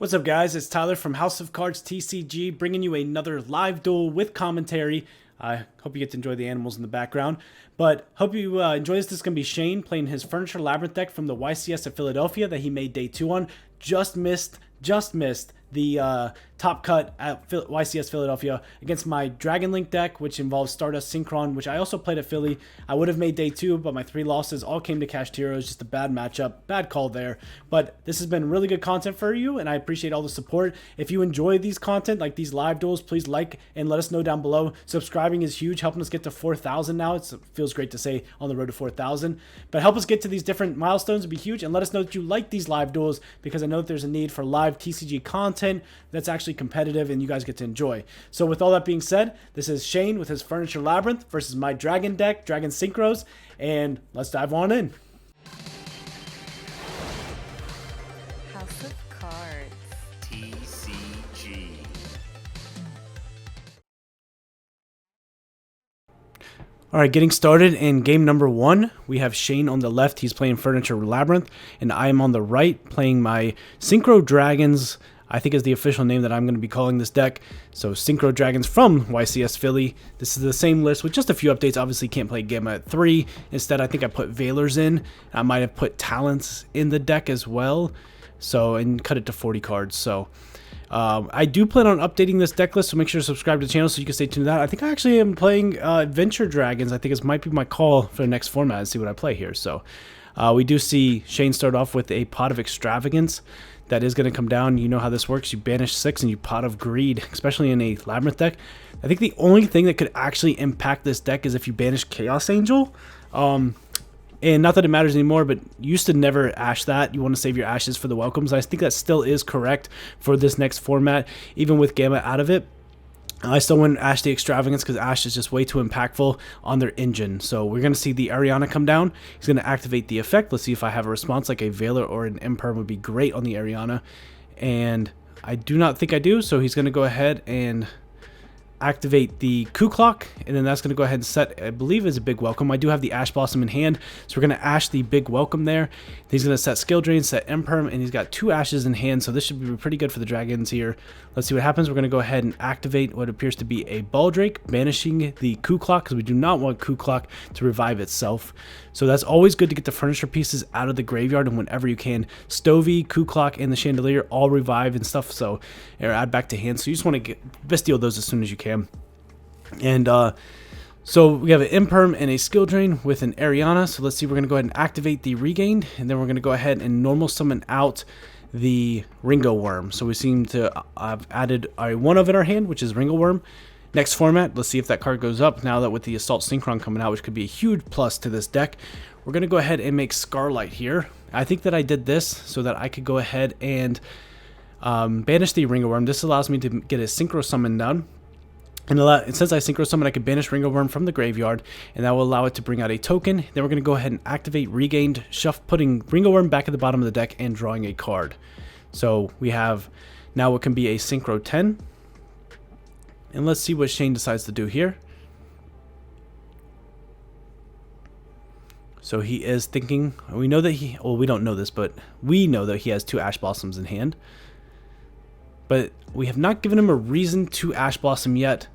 What's up, guys? It's Tyler from House of Cards TCG, bringing you another live duel with commentary. I hope you get to enjoy the animals in the background, but hope you enjoy this. This is going to be Shane playing his Furniture Labrynth deck from the YCS of Philadelphia that he made day 2 on. Just missed the top cut at YCS Philadelphia against my Dragonlink deck, which involves Stardust Synchro, which I also played at Philly. I would have made day 2, but my 3 losses all came to Cashed Heroes. Just a bad matchup, bad call there. But this has been really good content for you, and I appreciate all the support. If you enjoy these content, like these live duels, please like and let us know down below. Subscribing is huge, helping us get to 4,000 now. It feels great to say on the road to 4,000. But help us get to these different milestones would be huge, and let us know that you like these live duels, because I know that there's a need for live TCG content that's actually competitive and you guys get to enjoy. So with all that being said, this is Shane with his Furniture Labrynth versus my Dragon deck, Dragon Synchros, and let's dive on in. House of Cards TCG. All right, getting started in game number 1. We have Shane on the left. He's playing Furniture Labrynth, and I am on the right playing my Synchro Dragons, I think is the official name that I'm going to be calling this deck. So Synchro Dragons from YCS Philly. This is the same list with just a few updates. Obviously can't play Gamma at 3. Instead, I think I put Veilers in. I might have put Talents in the deck as well. So, and cut it to 40 cards. So I do plan on updating this deck list, so make sure to subscribe to the channel so you can stay tuned to that. I think I actually am playing Adventure Dragons. I think this might be my call for the next format and see what I play here. So we do see Shane start off with a Pot of Extravagance. That is going to come down. You know how this works. You banish 6 and you Pot of Greed, especially in a Labrynth deck. I think the only thing that could actually impact this deck is if you banish Chaos Angel. And not that it matters anymore, but you used to never ash that. You want to save your ashes for the welcomes. I think that still is correct for this next format, even with Gamma out of it. I still wouldn't ash the Extravagance because ash is just way too impactful on their engine. So we're going to see the Ariana come down. He's going to activate the effect. Let's see if I have a response, like a Veiler or an Imperm would be great on the Ariana. And I do not think I do, so he's going to go ahead and activate the Clock, and then that's going to go ahead and set, I believe, is a big welcome. I do have the Ash Blossom in hand, so we're going to ash the big welcome there. He's going to set Skill Drain, set Imperm, and he's got 2 ashes in hand, so this should be pretty good for the Dragons here. Let's see what happens. We're going to go ahead and activate what appears to be a Baldrake, banishing the Clock, because we do not want Clock to revive itself. So that's always good to get the furniture pieces out of the graveyard, and whenever you can, Stovey, Clock, and the Chandelier all revive and stuff, so or add back to hand. So you just want to get Bystial those as soon as you can. And so we have an Imperm and a Skill Drain with an Ariana. So let's see, we're going to go ahead and activate the Regained, and then we're going to go ahead and normal summon out the Ringo Worm. So we seem to have added a 1 of in our hand, which is Ringo Worm. Next format, let's see if that card goes up now that with the Assault Synchron coming out, which could be a huge plus to this deck. We're going to go ahead and make Scarlight here. I think that I did this so that I could go ahead and banish the Ringo Worm. This allows me to get a Synchro Summon done. And since I Synchro Summon, I can banish Ringo Worm from the graveyard, and that will allow it to bring out a token. Then we're going to go ahead and activate Regained, putting Ringo Worm back at the bottom of the deck and drawing a card. So we have now what can be a Synchro 10. And let's see what Shane decides to do here. So he is thinking, we know that we don't know this, but we know that he has 2 Ash Blossoms in hand. But we have not given him a reason to Ash Blossom yet.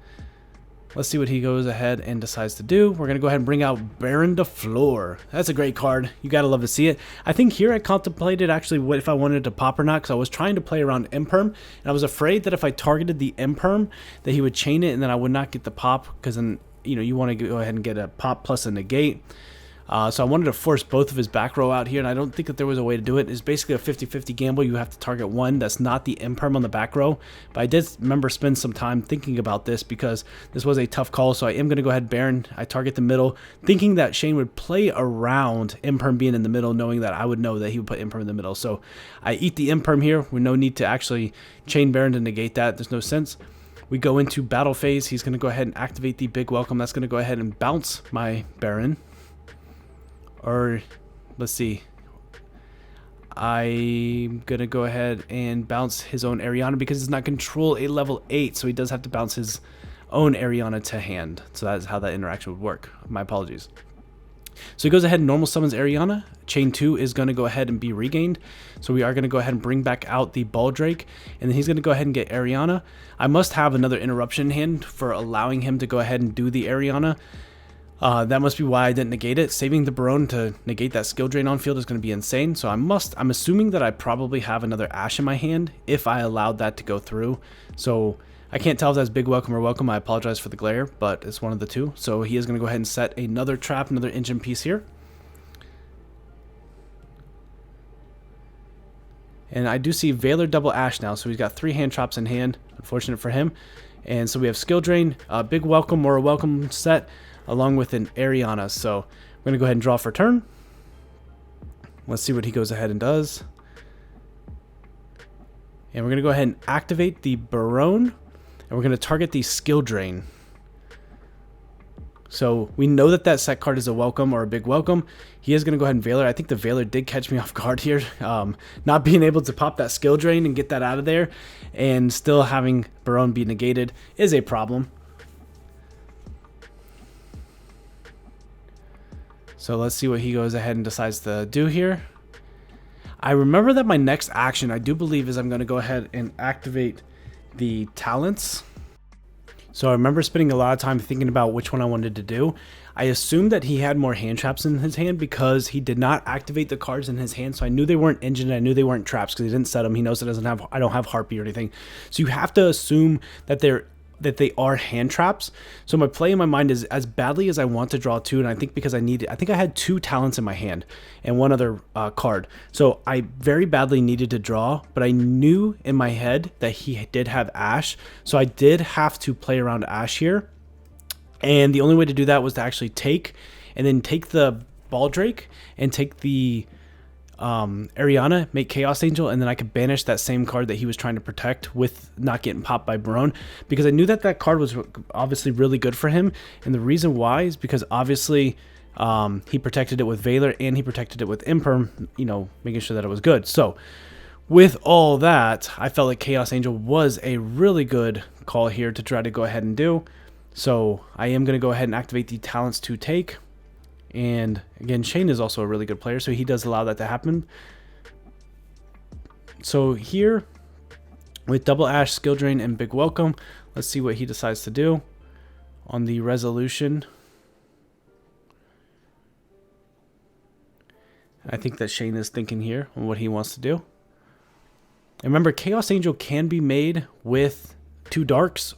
Let's see what he goes ahead and decides to do. We're going to go ahead and bring out Baron de Fleur. That's a great card. You got to love to see it. I think here I contemplated actually what if I wanted to pop or not, because I was trying to play around Imperm, and I was afraid that if I targeted the Imperm, that he would chain it and then I would not get the pop, because then, you know, you want to go ahead and get a pop plus a negate. So I wanted to force both of his back row out here, and I don't think that there was a way to do it. It's basically a 50-50 gamble. You have to target one that's not the Imperm on the back row. But I did remember spend some time thinking about this because this was a tough call. So I am going to go ahead Baron. I target the middle, thinking that Shane would play around Imperm being in the middle, knowing that I would know that he would put Imperm in the middle. So I eat the Imperm here with no need to actually chain Baron to negate that. There's no sense. We go into battle phase. He's going to go ahead and activate the big welcome. That's going to go ahead and bounce my Baron. Or, let's see, I'm going to go ahead and bounce his own Ariana because it's not control a level 8, so he does have to bounce his own Ariana to hand. So that's how that interaction would work. My apologies. So he goes ahead and normal summons Ariana. Chain 2 is going to go ahead and be regained. So we are going to go ahead and bring back out the Baldrake. And then he's going to go ahead and get Ariana. I must have another interruption in hand for allowing him to go ahead and do the Ariana. That must be why I didn't negate it. Saving the Barone to negate that skill drain on field is going to be insane. So I'm assuming that I probably have another Ash in my hand if I allowed that to go through. So I can't tell if that's big welcome or welcome. I apologize for the glare, but it's one of the two. So he is going to go ahead and set another trap, another engine piece here. And I do see Valor double Ash now, so he's got 3 hand traps in hand. Unfortunate for him. And so we have skill drain, a big welcome or a welcome set, along with an Ariana. So we're going to go ahead and draw for turn. Let's see what he goes ahead and does. And we're going to go ahead and activate the Barone. And we're going to target the skill drain. So we know that that set card is a welcome or a big welcome. He is going to go ahead and Valor. I think the Valor did catch me off guard here. Not being able to pop that skill drain and get that out of there. And still having Barone be negated is a problem. So let's see what he goes ahead and decides to do here. I remember that my next action, I do believe, is I'm going to go ahead and activate the talents. So I remember spending a lot of time thinking about which one I wanted to do. I assumed that he had more hand traps in his hand because he did not activate the cards in his hand. So I knew they weren't engine. I knew they weren't traps because he didn't set them. He knows I don't have Harpy or anything. So you have to assume that they are hand traps. So my play in my mind is, as badly as I want to draw 2, and I think because I think I had 2 talents in my hand and 1 other card. So I very badly needed to draw, but I knew in my head that he did have Ash. So I did have to play around Ash here. And the only way to do that was to actually take the Baldrake and take the Ariana, make Chaos Angel, and then I could banish that same card that he was trying to protect with not getting popped by Barone, because I knew that that card was obviously really good for him. And the reason why is because obviously he protected it with Valor and he protected it with Imperm, making sure that it was good. So with all that, I felt like Chaos Angel was a really good call here to try to go ahead and do. So I am going to go ahead and activate the talents to take. And again, Shane is also a really good player, so he does allow that to happen. So here, with double Ash, skill drain, and big welcome, let's see what he decides to do on the resolution. I think that Shane is thinking here on what he wants to do. And remember, Chaos Angel can be made with 2 darks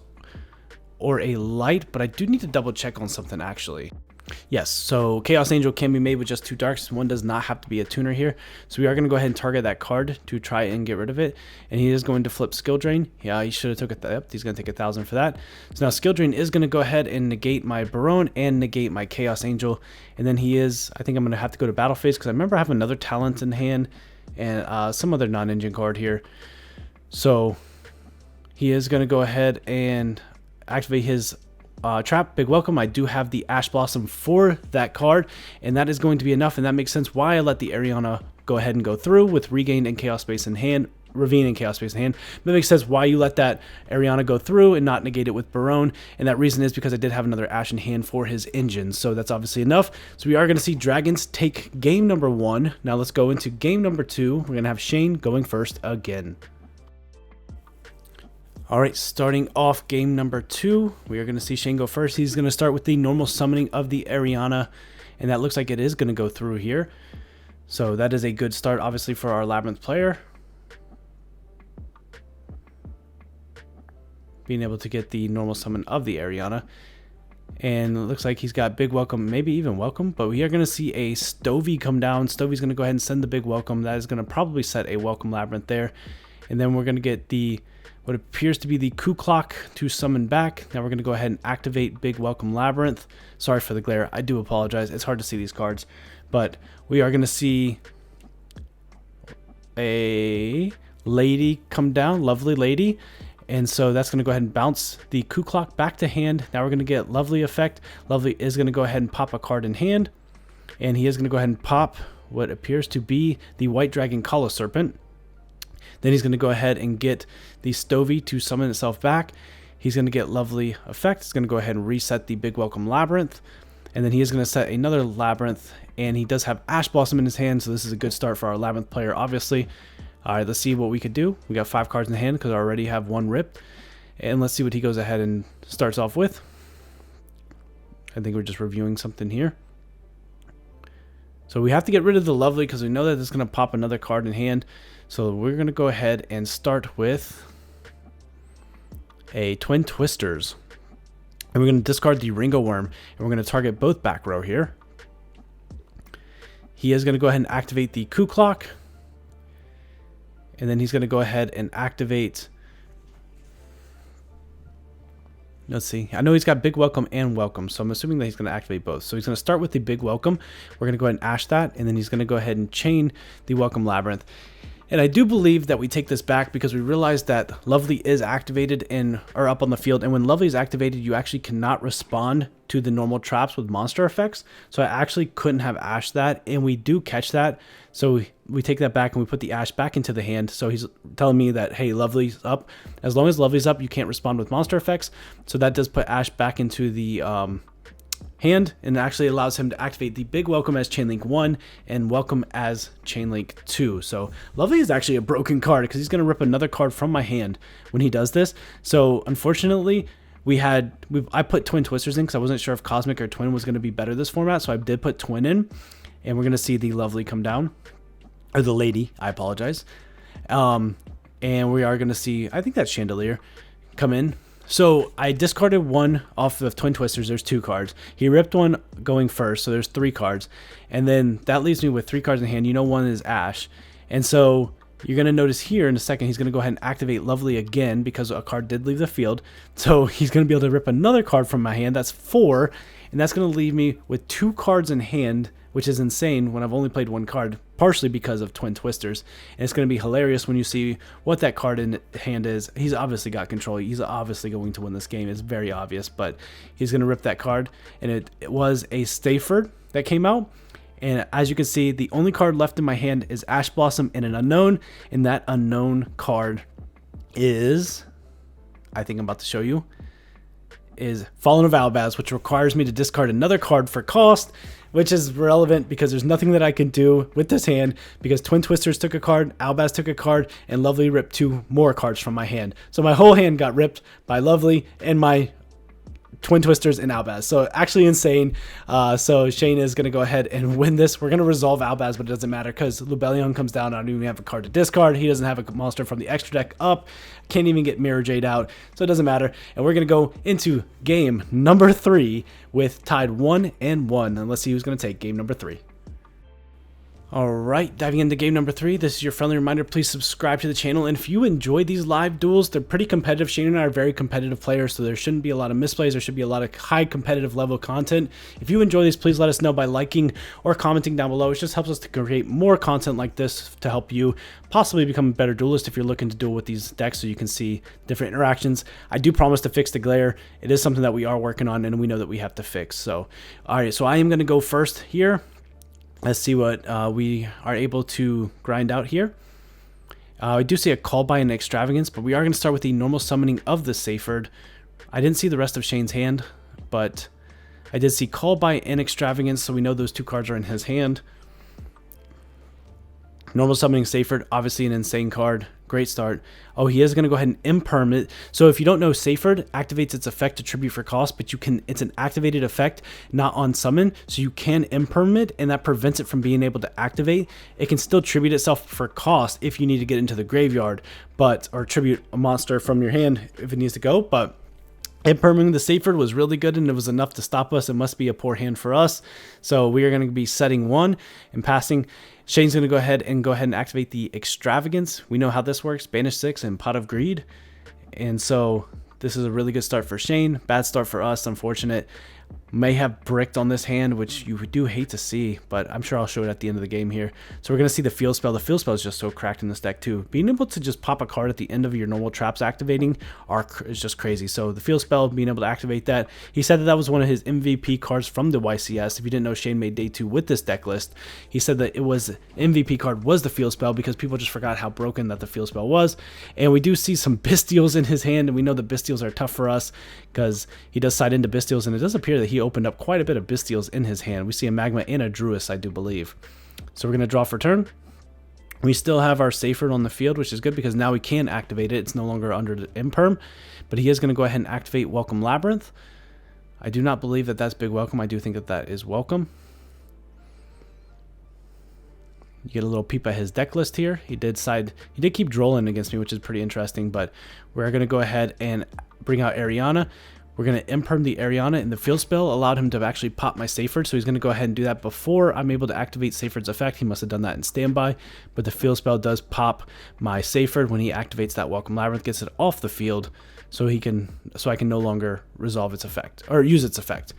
or a light, but I do need to double check on something actually. Yes, so Chaos Angel can be made with just 2 darks. 1 does not have to be a tuner here. So we are going to go ahead and target that card to try and get rid of it. And he is going to flip Skill Drain. Yeah, he should have took it. Yep, he's going to take 1,000 for that. So now Skill Drain is going to go ahead and negate my Barone and negate my Chaos Angel. And then I think I'm going to have to go to Battle Phase because I remember I have another talent in hand and some other non-engine card here. So he is going to go ahead and activate his trap, big welcome. I do have the Ash Blossom for that card, and that is going to be enough, and that makes sense why I let the Ariana go ahead and go through with Regain and Chaos Space in hand, Ravine and Chaos Space in hand. But it makes sense why you let that Ariana go through and not negate it with Barone, and that reason is because I did have another Ash in hand for his engine, so that's obviously enough. So we are going to see Dragons take game number 1. Now let's go into game number 2. We're going to have Shane going first again. All right, starting off game number 2, we are going to see Shane go first. He's going to start with the normal summoning of the Ariana, and that looks like it is going to go through here. So that is a good start, obviously, for our Labrynth player. Being able to get the normal summon of the Ariana. And it looks like he's got big welcome, maybe even welcome, but we are going to see a Stovey come down. Stovey's going to go ahead and send the big welcome. That is going to probably set a welcome Labrynth there. And then we're going to get the what appears to be the Ku-Clock to summon back. Now we're going to go ahead and activate Big Welcome Labrynth. Sorry for the glare. I do apologize. It's hard to see these cards. But we are going to see a lady come down. Lovely lady. And so that's going to go ahead and bounce the Ku-Clock back to hand. Now we're going to get Lovely effect. Lovely is going to go ahead and pop a card in hand. And he is going to go ahead and pop what appears to be the White Dragon Kala Serpent. Then he's going to go ahead and get the Stovey to summon itself back. He's going to get Lovely effect. He's going to go ahead and reset the Big Welcome Labrynth. And then he is going to set another Labrynth, and he does have Ash Blossom in his hand, so this is a good start for our Labrynth player, obviously. All right, let's see what we could do. We got 5 cards in the hand because I already have 1 ripped. And let's see what he goes ahead and starts off with. I think we're just reviewing something here. So we have to get rid of the Lovely because we know that it's going to pop another card in hand. So we're going to go ahead and start with a Twin Twisters. And we're going to discard the Ringo Worm. And we're going to target both back row here. He is going to go ahead and activate the Coup Clock. And then he's going to go ahead and activate... Let's see. I know he's got Big Welcome and Welcome, so I'm assuming that he's going to activate both. So he's going to start with the Big Welcome. We're going to go ahead and Ash that, and then he's going to go ahead and chain the Welcome Labrynth. And I do believe that we take this back because we realize that Lovely is activated or up on the field. And when Lovely is activated, you actually cannot respond to the normal traps with monster effects. So I actually couldn't have Ashed that, and we do catch that. So we take that back and we put the Ash back into the hand. So he's telling me that, hey, Lovely's up. As long as Lovely's up, you can't respond with monster effects. So that does put Ash back into the hand, and it actually allows him to activate the Big Welcome as Chainlink 1 and Welcome as Chainlink 2. So Lovely is actually a broken card because he's going to rip another card from my hand when he does this. So unfortunately, I put Twin Twisters in because I wasn't sure if Cosmic or Twin was going to be better this format, so I did put Twin in, and we're going to see the Lovely come down, or the Lady, I apologize. And we are going to see, I think that's Chandelier, come in. So I discarded 1 off of Twin Twisters. There's 2 cards. He ripped 1 going first, so there's 3 cards. And then that leaves me with 3 cards in hand. You know, 1 is Ash. And so you're going to notice here in a second, he's going to go ahead and activate Lovely again because a card did leave the field. So he's going to be able to rip another card from my hand. That's 4. And that's going to leave me with 2 cards in hand, which is insane when I've only played 1 card, partially because of Twin Twisters. And it's going to be hilarious when you see what that card in hand is. He's obviously got control. He's obviously going to win this game. It's very obvious, but he's going to rip that card. And it was a Stafford that came out. And as you can see, the only card left in my hand is Ash Blossom and an unknown. And that unknown card is, I think I'm about to show you, is Fallen of Albaz, which requires me to discard another card for cost, which is relevant because there's nothing that I can do with this hand because Twin Twisters took a card, Albaz took a card, and Lovely ripped 2 more cards from my hand. So my whole hand got ripped by Lovely and my Twin Twisters and Albaz. So actually insane. So Shane is going to go ahead and win this. We're going to resolve Albaz, but it doesn't matter because Lubellion comes down. I don't even have a card to discard. He doesn't have a monster from the extra deck up. Can't even get Mirror Jade out. So it doesn't matter. And we're going to go into game number 3 with tied 1-1. And let's see who's going to take game number 3. Alright, diving into game number 3, this is your friendly reminder, please subscribe to the channel, and if you enjoy these live duels, they're pretty competitive. Shane and I are very competitive players, so there shouldn't be a lot of misplays, there should be a lot of high competitive level content. If you enjoy these, please let us know by liking or commenting down below. It just helps us to create more content like this to help you possibly become a better duelist if you're looking to duel with these decks so you can see different interactions. I do promise to fix the glare. It is something that we are working on and we know that we have to fix. So, alright, so I am going to go first here. Let's see what we are able to grind out here. I do see a Call by an Extravagance, but we are going to start with the normal summoning of the Saferd. I didn't see the rest of Shane's hand, but I did see Call by an Extravagance, so we know those 2 cards are in his hand. Normal summoning Saferd, obviously an insane card. Great start. Oh, he is going to go ahead and imperm. So if you don't know, Saferd activates its effect to tribute for cost, but it's an activated effect, not on summon. So you can imperm it, and that prevents it from being able to activate. It can still tribute itself for cost if you need to get into the graveyard, or tribute a monster from your hand if it needs to go. But imperming the Saferd was really good, and it was enough to stop us. It must be a poor hand for us. So we are going to be setting 1 and passing. Shane's going to go ahead and activate the Extravagance. We know how this works. Banish 6 and Pot of Greed. And so this is a really good start for Shane. Bad start for us, unfortunate. May have bricked on this hand, which you do hate to see, but I'm sure I'll show it at the end of the game here. So we're going to see the Field Spell. The Field Spell is just so cracked in this deck too. Being able to just pop a card at the end of your normal traps activating is just crazy. So the Field Spell, being able to activate that. He said that that was one of his MVP cards from the YCS. If you didn't know, Shane made day 2 with this deck list. He said that it was MVP card was the Field Spell because people just forgot how broken that the Field Spell was. And we do see some Bystials in his hand, and we know that Bystials are tough for us because he does side into Bystials, and it does appear clear that he opened up quite a bit of Bystials in his hand. We see a Magma and a Druis, I do believe. So we're going to draw for turn. We still have our Seyfried on the field, which is good because now we can activate it. It's no longer under the imperm, but he is going to go ahead and activate Welcome Labrynth. I do not believe that that's big welcome. I do think that that is welcome. You get a little peep at his deck list here. He did keep Drollin against me, which is pretty interesting, but we're going to go ahead and bring out Ariana. We're going to imperm the Ariana, and the field spell allowed him to actually pop my Seyfried, so he's going to go ahead and do that before I'm able to activate Seyfried's effect. He must have done that in standby, but the field spell does pop my Seyfried when he activates that Welcome Labrynth, gets it off the field, so I can no longer resolve its effect, or use its effect.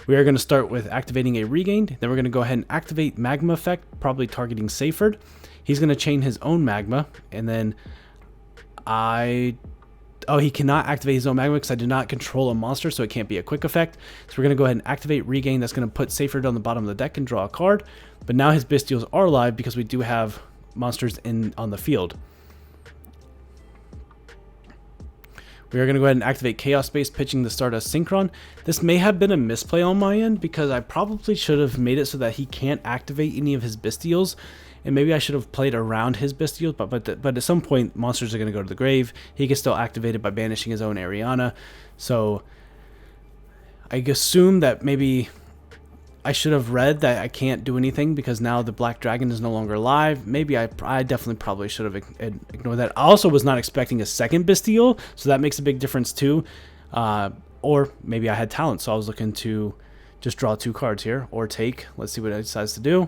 We are going to start with activating a Regained, then we're going to go ahead and activate Magma effect, probably targeting Seyfried. He's going to chain his own Magma, and then he cannot activate his own Magma because I do not control a monster, so it can't be a quick effect. So we're going to go ahead and activate Regain. That's going to put Seyfried on the bottom of the deck and draw a card. But now his Bystials are live because we do have monsters on the field. We are going to go ahead and activate Chaos Space, pitching the Stardust Synchron. This may have been a misplay on my end because I probably should have made it so that he can't activate any of his Bystials. And maybe I should have played around his Bystials, but at some point, monsters are going to go to the grave. He can still activate it by banishing his own Ariana. So I assume that maybe I should have read that I can't do anything because now the Black Dragon is no longer alive. Maybe I definitely probably should have ignored that. I also was not expecting a second Bystial, so that makes a big difference too. Or maybe I had talent, so I was looking to just draw 2 cards here or take. Let's see what I decides to do.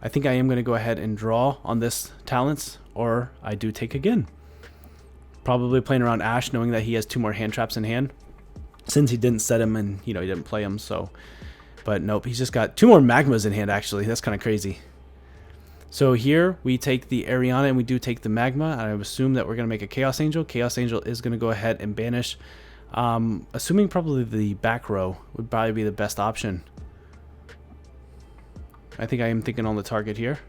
I think I am going to go ahead and draw on this talents, or I do take again. Probably playing around Ash, knowing that he has 2 more hand traps in hand, since he didn't set him and he didn't play him. So, but nope, he's just got 2 more Magmas in hand. Actually, that's kind of crazy. So here we take the Ariana and we do take the Magma. I assume that we're going to make a Chaos Angel. Chaos Angel is going to go ahead and banish. Assuming probably the back row would probably be the best option. I think I am thinking on the target here.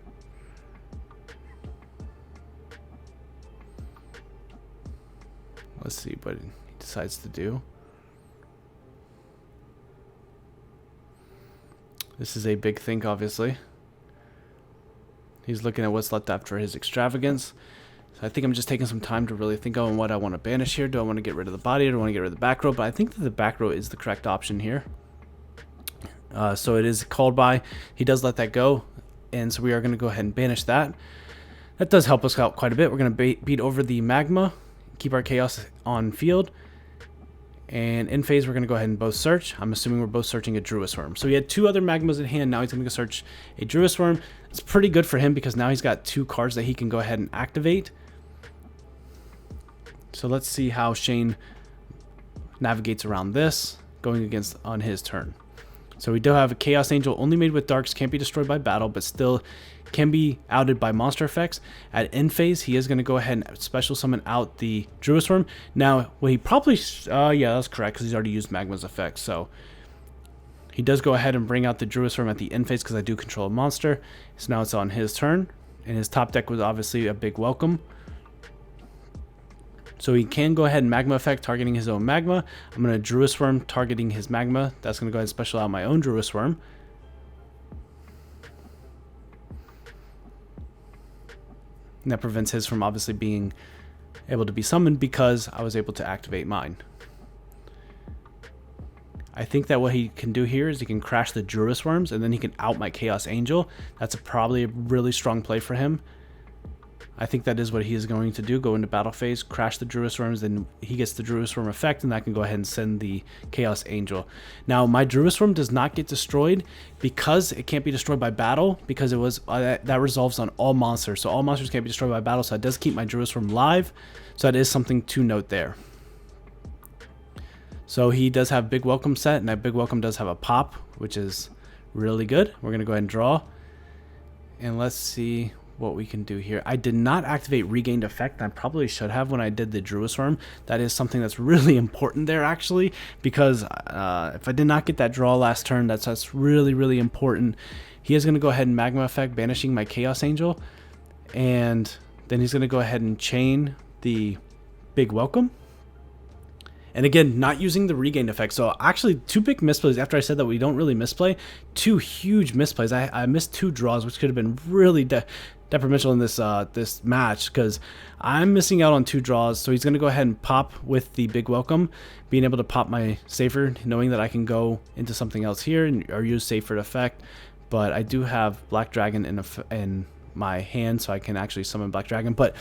Let's see what he decides to do. This is a big think, obviously. He's looking at what's left after his extravagance. So I think I'm just taking some time to really think on what I want to banish here. Do I want to get rid of the body or do I want to get rid of the back row? But I think that the back row is the correct option here. So it is called by. He does let that go, and so we are going to go ahead and banish that. That does help us out quite a bit. We're going to beat over the Magma, keep our Chaos on field, and in phase we're going to go ahead and both search. I'm assuming we're both searching a Druis Worm. So he had 2 other Magmas in hand. Now he's going to go search a Druis Worm. It's pretty good for him because now he's got 2 cards that he can go ahead and activate. So let's see how Shane navigates around this, going against on his turn. So we do have a Chaos Angel only made with darks, can't be destroyed by battle, but still can be outed by monster effects. At end phase, he is going to go ahead and special summon out the Druis Worm. Now, well, he probably, yeah, that's correct, because he's already used Magma's effect. So he does go ahead and bring out the Druis Worm at the end phase because I do control a monster. So now it's on his turn, and his top deck was obviously a big welcome. So he can go ahead and Magma effect, targeting his own Magma. I'm going to Druis Worm, targeting his Magma. That's going to go ahead and special out my own Druis Worm. And that prevents his from obviously being able to be summoned because I was able to activate mine. I think that what he can do here is he can crash the Druis Worms and then he can out my Chaos Angel. That's probably a really strong play for him. I think that is what he is going to do. Go into battle phase, crash the Druis Worms, then he gets the Druis Worm effect, and that can go ahead and send the Chaos Angel. Now, my Druis Worm does not get destroyed because it can't be destroyed by battle, because it was that resolves on all monsters. So all monsters can't be destroyed by battle, so it does keep my Druis Worm live. So that is something to note there. So he does have Big Welcome set, and that Big Welcome does have a pop, which is really good. We're going to go ahead and draw. And let's see what we can do here. I did not activate Regained Effect. I probably should have when I did the Druis Worm. That is something that's really important there, actually, because if I did not get that draw last turn, that's really, really important. He is going to go ahead and Magma Effect, banishing my Chaos Angel, and then he's going to go ahead and chain the Big Welcome. And again, not using the regain effect. So actually 2 big misplays after I said that we don't really misplay. 2 huge misplays. I missed 2 draws, which could have been really detrimental in this this match, because I'm missing out on 2 draws. So he's going to go ahead and pop with the big welcome, being able to pop my Safer, knowing that I can go into something else here or use Safer effect. But I do have Black Dragon in my hand, so I can actually summon Black Dragon. But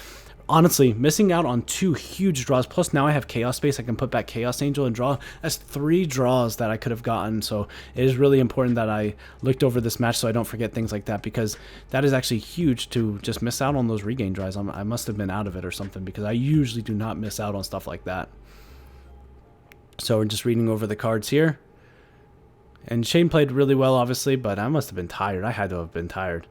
honestly, missing out on 2 huge draws, plus now I have Chaos Space. I can put back Chaos Angel and draw. That's 3 draws that I could have gotten. So it is really important that I looked over this match so I don't forget things like that, because that is actually huge to just miss out on those regain draws. I must have been out of it or something, because I usually do not miss out on stuff like that. So we're just reading over the cards here. And Shane played really well, obviously, but I must have been tired. I had to have been tired.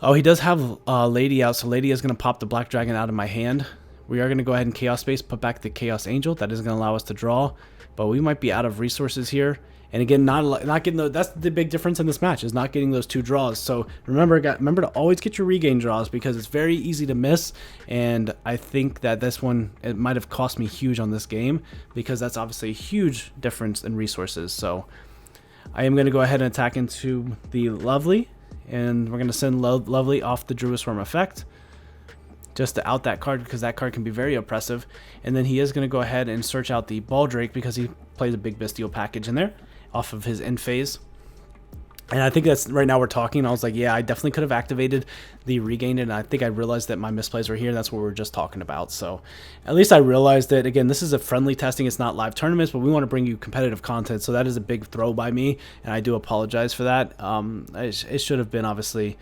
Oh, he does have Lady out, so Lady is going to pop the Black Dragon out of my hand. We are going to go ahead and Chaos Space, put back the Chaos Angel. That is going to allow us to draw, but we might be out of resources here. And again, not getting those. That's the big difference in this match, is not getting those 2 draws. So remember to always get your regain draws, because it's very easy to miss. And I think that this one, it might have cost me huge on this game, because that's obviously a huge difference in resources. So I am going to go ahead and attack into the Lovely. And we're going to send Lovely off the Druid Swarm effect, just to out that card, because that card can be very oppressive. And then he is going to go ahead and search out the Baldrake, because he plays a big Bystial package in there off of his end phase. And I think that's right now we're talking. I was like, yeah, I definitely could have activated the regain, and I think I realized that my misplays were here. That's what we were just talking about. So at least I realized that. Again, this is a friendly testing. It's not live tournaments, but we want to bring you competitive content. So that is a big throw by me, and I do apologize for that. It should have been obviously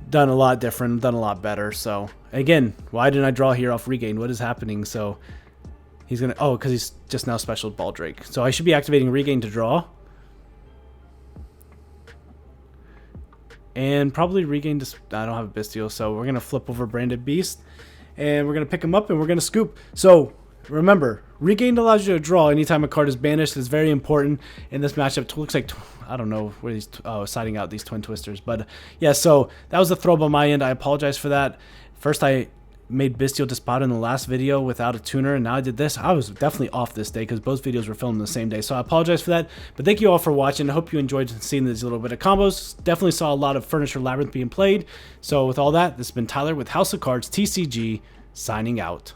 done a lot different, done a lot better. So again, why didn't I draw here off regain? What is happening? So he's going to, oh, because he's just now special Baldrake. So I should be activating regain to draw. And probably regain to, I don't have a Bystial, so we're going to flip over Branded Beast. And we're going to pick him up and we're going to scoop. So remember, regain allows you to draw anytime a card is banished. It's very important in this matchup. It looks like, I don't know where he's siding out these Twin Twisters. But yeah, so that was a throw on my end. I apologize for that. First, I made Bystial Despot in the last video without a tuner, and now I did this. I was definitely off this day because both videos were filmed the same day, so I apologize for that. But thank you all for watching. I hope you enjoyed seeing these little bit of combos. Definitely saw a lot of Furniture Labrynth being played. So with all that, this has been Tyler with House of Cards TCG, signing out.